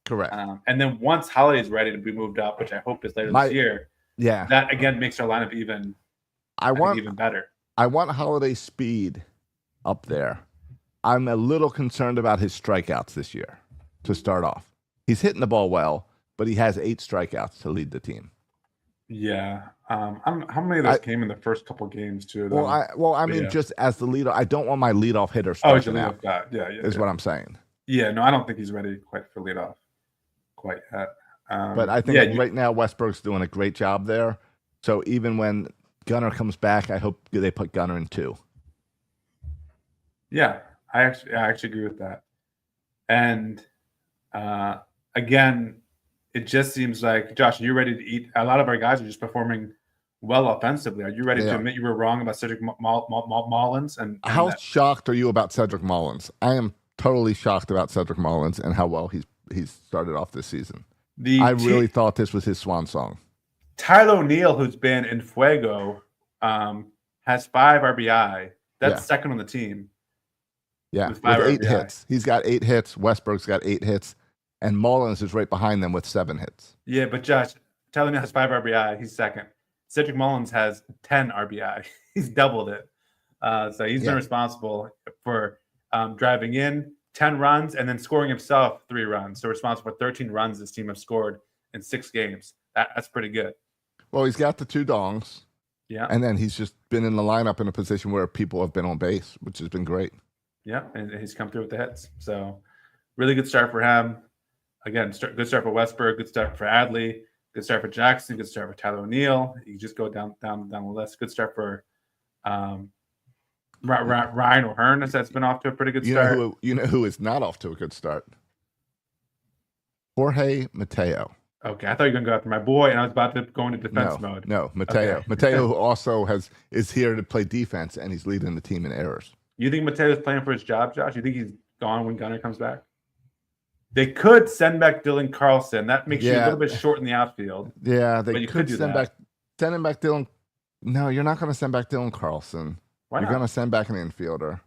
Correct. And then once Holiday's ready to be moved up, which I hope is later this year, Yeah. that again makes our lineup even even better. I want Holiday's speed up there. I'm a little concerned about his strikeouts this year to start off. He's hitting the ball well, but he has 8 strikeouts to lead the team. Yeah. How many of those came in the first couple games too? Though? I mean, just as the leader, I don't want my leadoff hitter Oh, it's a starting out. leadoff guy. Yeah. Is what I'm saying. Yeah, no, I don't think he's ready quite for leadoff quite yet. But I think right now Westbrook's doing a great job there. So even when Gunner comes back, I hope they put Gunner in 2. Yeah, I actually agree with that. And again, it just seems like, Josh, are you ready to eat? A lot of our guys are just performing well offensively. Are you ready to admit you were wrong about Cedric Mullins? And how shocked are you about Cedric Mullins? I am totally shocked about Cedric Mullins and how well he's started off this season. I really thought this was his swan song. Tyler O'Neill, who's been in Fuego, has 5 RBI. That's second on the team. Yeah, with 8 hits. He's got 8 hits. Westbrook's got 8 hits. And Mullins is right behind them with 7 hits. Yeah, but Josh, Tyler O'Neill has 5 RBI. He's second. Cedric Mullins has 10 RBI. He's doubled it. So he's been responsible for driving in 10 runs and then scoring himself 3 runs. So responsible for 13 runs this team have scored in 6 games. That's pretty good. Well, he's got the 2 dongs. Yeah. And then he's just been in the lineup in a position where people have been on base, which has been great. Yeah, and he's come through with the hits. So really good start for him. Again, good start for Westbrook, good start for Adley, good start for Jackson, good start for Tyler O'Neill. You just go down the list. Good start for Ryan O'Hearn. That's been off to a pretty good start. You know who is not off to a good start? Jorge Mateo. Okay, I thought you were going to go after my boy, and I was about to go into defense mode. No, Mateo. Okay. Mateo also is here to play defense, and he's leading the team in errors. You think Mateo is playing for his job, Josh? You think he's gone when Gunner comes back? They could send back Dylan Carlson. That makes you a little bit short in the outfield. Yeah, they could send him back Dylan. No, you're not going to send back Dylan Carlson. Why not? You're going to send back an infielder.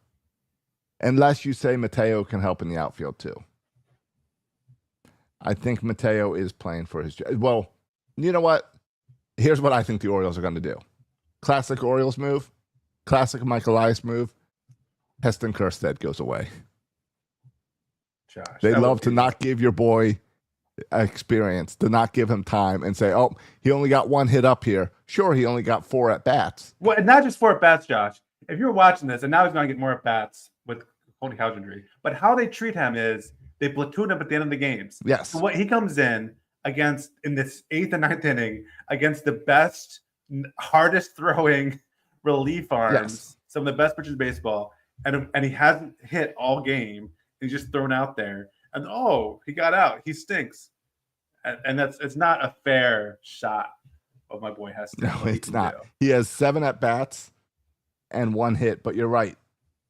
Unless you say Mateo can help in the outfield too. I think Mateo is playing for his job. Well, you know what? Here's what I think the Orioles are going to do. Classic Orioles move. Classic Mike Elias move. Heston Kjerstad goes away. Josh, they love to not give your boy experience, to not give him time and say, oh, he only got 1 hit up here. Sure, he only got 4 at-bats. Well, not just 4 at-bats, Josh. If you're watching this, and now he's going to get more at-bats with Cody Couch injury, but how they treat him is they platoon him at the end of the games. Yes. So what he comes in this 8th and 9th inning against the best, hardest throwing relief arms, some of the best pitchers in baseball, and he hasn't hit all game. He's just thrown out there, and he got out. He stinks, and it's not a fair shot of my boy Heston. No, it's not. He has 7 at bats and 1 hit, but you're right.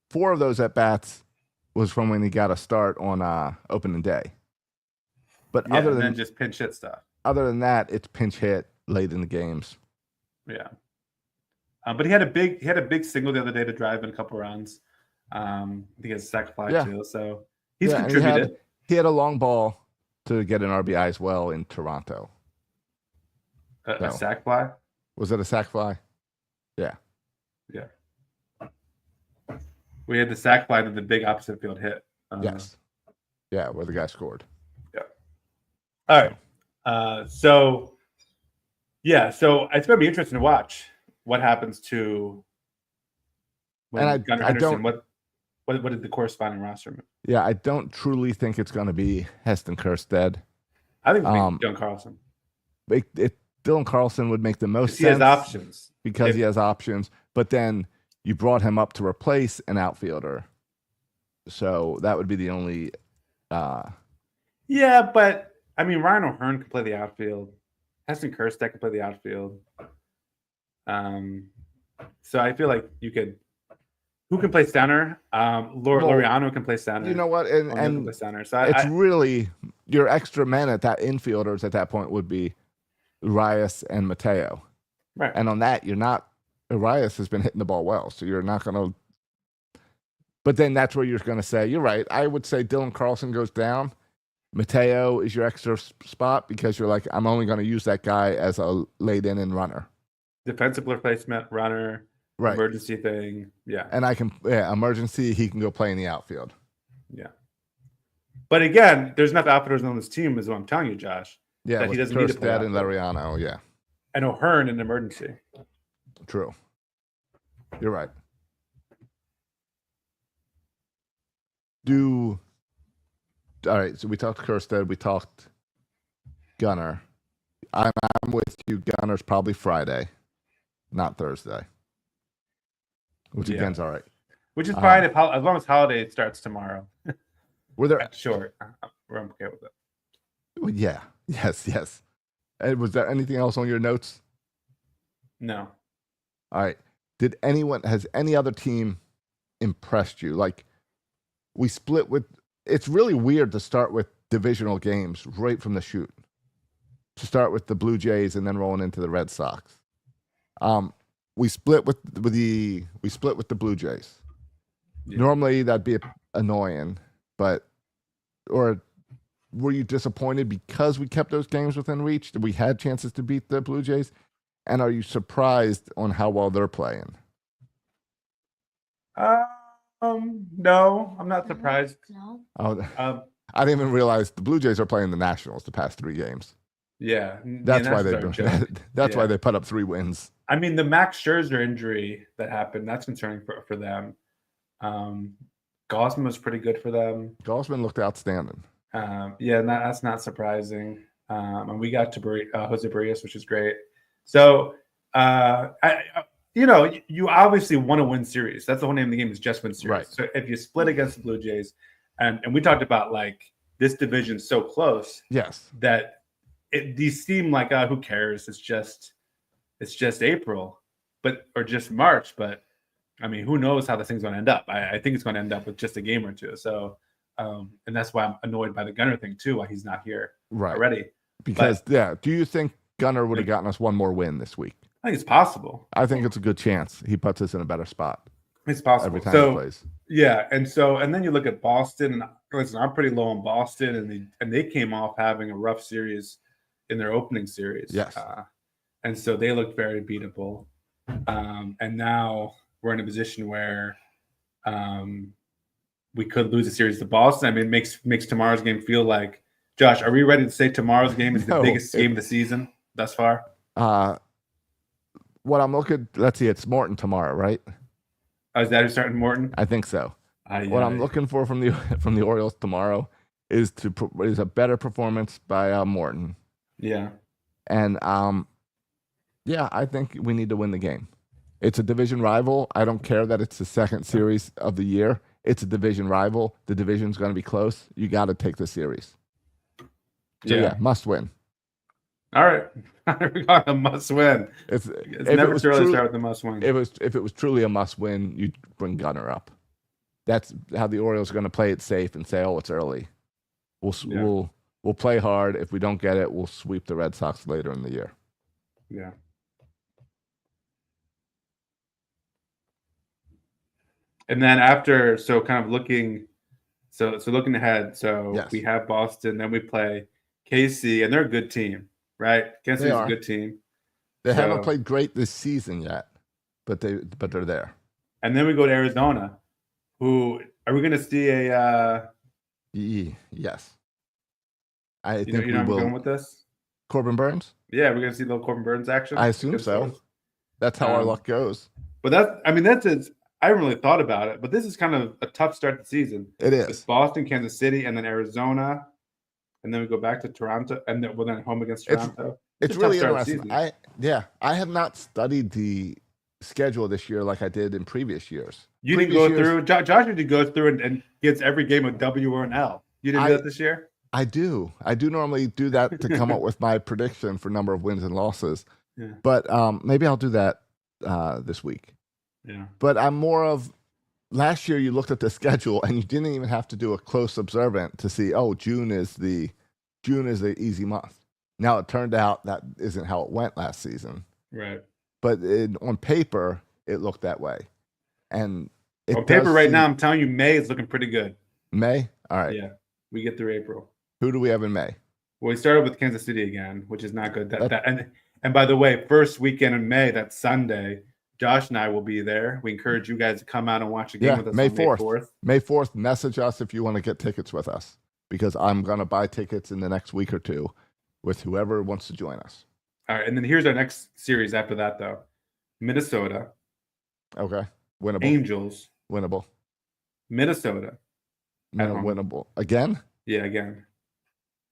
4 of those at bats was from when he got a start on opening day. But other than just pinch hit stuff. Other than that, it's pinch hit late in the games. Yeah, but he had a big single the other day to drive in a couple runs. I think he has a sac fly too, so he's contributed. He had a long ball to get an RBI as well in Toronto. A sac fly? Was it a sac fly? Yeah. Yeah. We had the sac fly to the big opposite field hit. Yes. Yeah, where the guy scored. Yeah. All right. So it's going to be interesting to watch what happens to Gunnar Henderson. What did the corresponding roster move? Yeah, I don't truly think it's going to be Heston Kjerstad. I think it's John Carlson. Dylan Carlson would make the most He sense has options. because he has options. But then you brought him up to replace an outfielder, so that would be the only. Yeah, but I mean, Ryan O'Hearn can play the outfield. Heston Kjerstad can play the outfield. So I feel like you could. Who can play center? Laureano can play center. You know what? O'Neal can And play center. So it's really your extra men at that infielders at that point would be Urias and Mateo. Right. And on that, you're not. Urias has been hitting the ball well, so you're not going to. But then that's where you're going to say, you're right. I would say Dylan Carlson goes down. Mateo is your extra spot because you're like, I'm only going to use that guy as a late inning runner. Defensive replacement, runner, Right. emergency thing. Yeah. And emergency, he can go play in the outfield. Yeah. But again, there's enough outfielders on this team, is what I'm telling you, Josh. Yeah, that he doesn't need to play Kjerstad and outfield. Laureano, yeah. And O'Hearn in emergency. True. You're right. All right, so we talked Kjerstad, we talked Gunnar. I'm with you. Gunner's probably Friday, not Thursday. Which again's all right. Which is fine as long as holiday starts tomorrow. Were there That's short. We're okay with it. Well, yeah. Yes. And was there anything else on your notes? No. All right. Has any other team impressed you? Like, we split with, it's really weird to start with divisional games right from the shoot. To start with the Blue Jays and then rolling into the Red Sox. We split with the Blue Jays. Yeah. Normally that'd be annoying, or were you disappointed because we kept those games within reach? That we had chances to beat the Blue Jays? And are you surprised on how well they're playing? No, I'm not surprised. No. Oh, I didn't even realize the Blue Jays are playing the Nationals the past 3 games. Yeah. That's why they why they put up 3 wins. I mean, the Max Scherzer injury that happened, that's concerning for them. Gausman was pretty good for them. Gausman looked outstanding. That's not surprising. And we got to Jose Barrios, which is great. So, you obviously want to win series. That's the whole name of the game, is just win series. Right. So if you split against the Blue Jays, and we talked about like this division's so close Yes. that these seem like who cares? It's just April, or just March. But I mean, who knows how this thing's going to end up? I think it's going to end up with just a game or two. So, and that's why I'm annoyed by the Gunnar thing too. Why he's not here already? Because do you think Gunnar would have gotten us one more win this week? I think it's possible. I think it's a good chance. He puts us in a better spot It's possible every time so, he plays. Yeah, and then you look at Boston, and listen, I'm pretty low on Boston, and they came off having a rough series in their opening series. Yes. And so they looked very beatable. And now we're in a position where we could lose a series to Boston. I mean, it makes tomorrow's game feel like, Josh, are we ready to say tomorrow's game is the biggest game of the season thus far? What I'm looking, let's see, it's Morton tomorrow, right? Oh, is that who's starting Morton? I think so. What I'm looking for from the Orioles tomorrow is a better performance by Morton. Yeah. And I think we need to win the game. It's a division rival. I don't care that it's the second series of the year. It's a division rival. The division's going to be close. You got to take the series. So yeah, must win. All right. We got a must win. It's never too early to start with the must win. If it was truly a must win, you'd bring Gunnar up. That's how the Orioles are going to play it safe and say, "Oh, it's early." We'll play hard. If we don't get it, we'll sweep the Red Sox later in the year. Yeah. And then after, so kind of looking ahead. So yes. We have Boston, then we play KC, and they're a good team, right? Kansas City's a good team. They haven't played great this season yet, but they're there. And then we go to Arizona. Who are we going to see a? Yes. I think you know where I'm going with this. Corbin Burns. Yeah, we're going to see a little Corbin Burns action. I assume so. That's how our luck goes. But that's it. I haven't really thought about it, but this is kind of a tough start to the season. It is. It's Boston, Kansas City, and then Arizona. and then we go back to Toronto, and then we're then home against It's- Toronto. It's a tough really start of the interesting. season. I have not studied the schedule this year like I did in previous years. You didn't Previous go years- through. Josh usually goes through and gets every game a W or an L. You didn't do that this year. I do. I do normally do that to come up with my prediction for number of wins and losses. Yeah. But maybe I'll do that this week. Yeah. But I'm more of last year. You looked at the schedule and you didn't even have to do a close observant to see. Oh, June is the easy month. Now it turned out that isn't how it went last season. Right. But on paper, it looked that way. And it On paper does right seem- now, I'm telling you, May is looking pretty good. May. All right. Yeah. We get through April. Who do we have in May? Well, we started with Kansas City again, which is not good. And by the way, first weekend in May, that's Sunday. Josh and I will be there. We encourage you guys to come out and watch a game Yeah, with us May on 4th. May 4th. May 4th, message us if you want to get tickets with us because I'm going to buy tickets in the next week or two with whoever wants to join us. All right, and then here's our next series after that, though. Minnesota, Okay. Winnable. Angels, Winnable. Minnesota. No, home. winnable. Again? Yeah, again.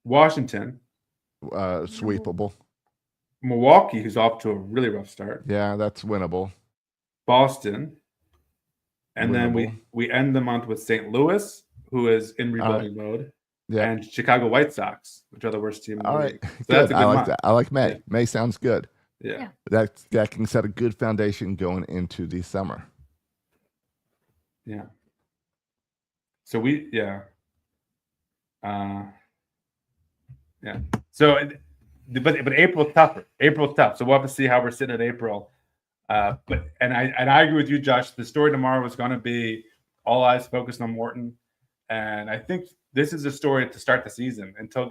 Washington, Sweepable. Milwaukee, who's off to a really rough start. Yeah, that's winnable. Boston. And then Winnable. we end the month with St. Louis, who is in rebuilding mode, Yeah. and Chicago White Sox, which are the worst team in the All league. right. So that's a I good like month. that. I like May. Yeah. May sounds good. Yeah. That can set a good foundation going into the summer. Yeah. So yeah. Yeah. So, but April's tougher. April's tough. So we'll have to see how we're sitting in April. But I agree with you, Josh. The story tomorrow is going to be all eyes focused on Morton, and I think this is a story to start the season until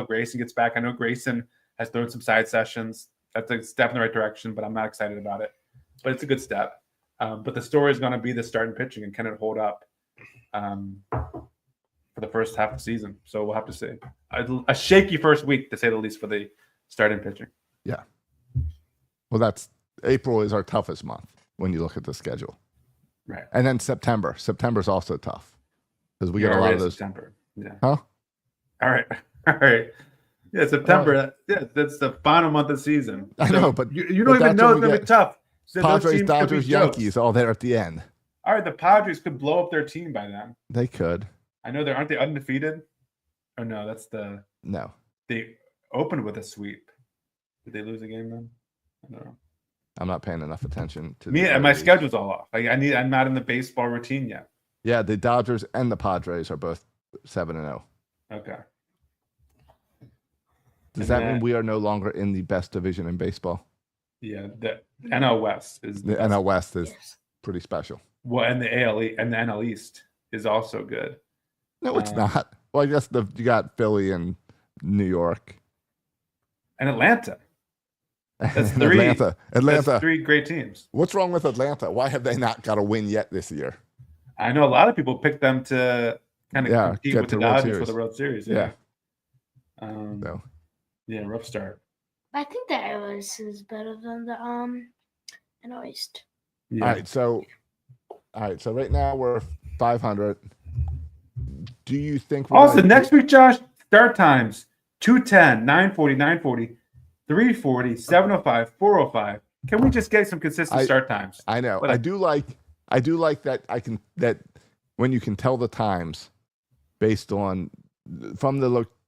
Grayson gets back. I know Grayson has thrown some side sessions. That's a step in the right direction, but I'm not excited about it. But it's a good step. But the story is going to be the starting pitching and can it hold up for the first half of the season. So we'll have to see. A shaky first week, to say the least, for the starting pitching. Yeah. Well, April is our toughest month when you look at the schedule. Right. And then September. September's also tough because we get a lot of those. September. Yeah. Huh? All right. All right. Yeah, September. That's the final month of the season. I know, but you but don't even that's know when it's we going to be get tough. So those Padres, teams could be Dodgers, jokes. Yankees, all there at the end. All right, the Padres could blow up their team by then. They could. I know aren't they undefeated? Oh no, that's No. they opened with a sweep. Did they lose a game then? I don't know. I'm not paying enough attention to Me the and my other leagues. schedule's all off. I'm not in the baseball routine yet. Yeah, the Dodgers and the Padres are both 7-0. Okay. Does And that mean then- we are no longer in the best division in baseball? Yeah, the NL West is The best. NL West is Yes. pretty special. Well, and the NL East is also good. No, it's Um, not. Well, I guess you got Philly and New York. And Atlanta. That's And three. Atlanta. That's three great teams. What's wrong with Atlanta? Why have they not got a win yet this year? I know a lot of people picked them to kind of Yeah, compete get with to the the World Dodgers for Series. the World Series. Yeah. Yeah. So Yeah, rough start. I think the ALS is better than the NL East. Yeah. all right. So right now we're 500. Do you think we're Also, gonna- next week, Josh, start times 2:10, 9:40, 9:40, 3:40, 7:05, 4:05. Can we just get some consistent I- start times? I know. What I a- do like that when you can tell the times based on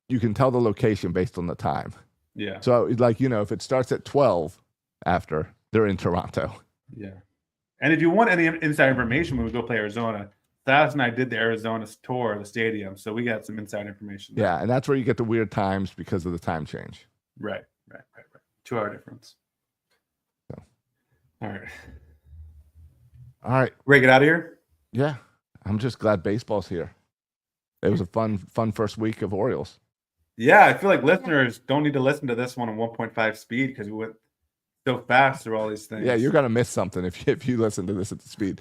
you can tell the location based on the time. Yeah. So if it starts at 12 after they're in Toronto. Yeah. And if you want any inside information when we go play Arizona, Thas and I did the Arizona tour of the stadium, so we got some inside information. Yeah, and that's where you get the weird times because of the time change. Right. 2 hour difference. So. All right. All right. Ready to get out of here? Yeah. I'm just glad baseball's here. It was a fun first week of Orioles. Yeah, I feel like listeners don't need to listen to this one on 1.5 speed because we went so fast through all these things. Yeah, you're gonna miss something if you listen to this at the speed,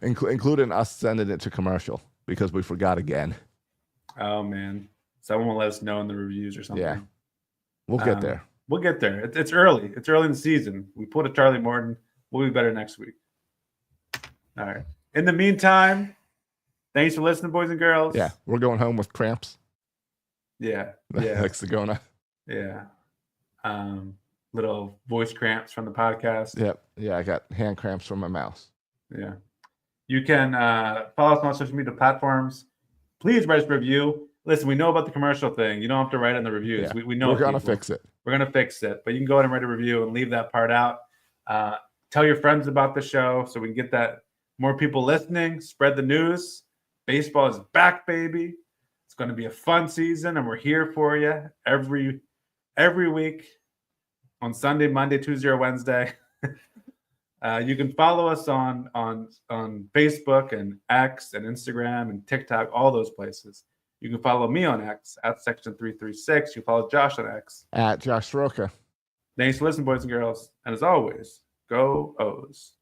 including us sending it to commercial because we forgot again. Oh man, someone will let us know in the reviews or something. Yeah. We'll get there. We'll get there. It's early. It's early in the season. We pulled a Charlie Morton. We'll be better next week. All right. In the meantime, thanks for listening, boys and girls. Yeah, we're going home with cramps. Yeah. Yeah. Hexagona. Yeah. Little voice cramps from the podcast. Yep. Yeah, I got hand cramps from my mouse. Yeah. You can follow us on social media platforms. Please write us a review. Listen, we know about the commercial thing. You don't have to write in the reviews. Yeah. We know We're gonna people. fix it. We're going to fix it. But you can go ahead and write a review and leave that part out. Tell your friends about the show so we can get that more people listening. Spread the news. Baseball is back, baby. It's going to be a fun season, and we're here for you every week on Sunday, Monday, Tuesday, or Wednesday. You can follow us on Facebook and X and Instagram and TikTok, all those places. You can follow me on X at Section 336. You follow Josh on X At Josh Roca. Thanks for listening, boys and girls. And as always, go O's.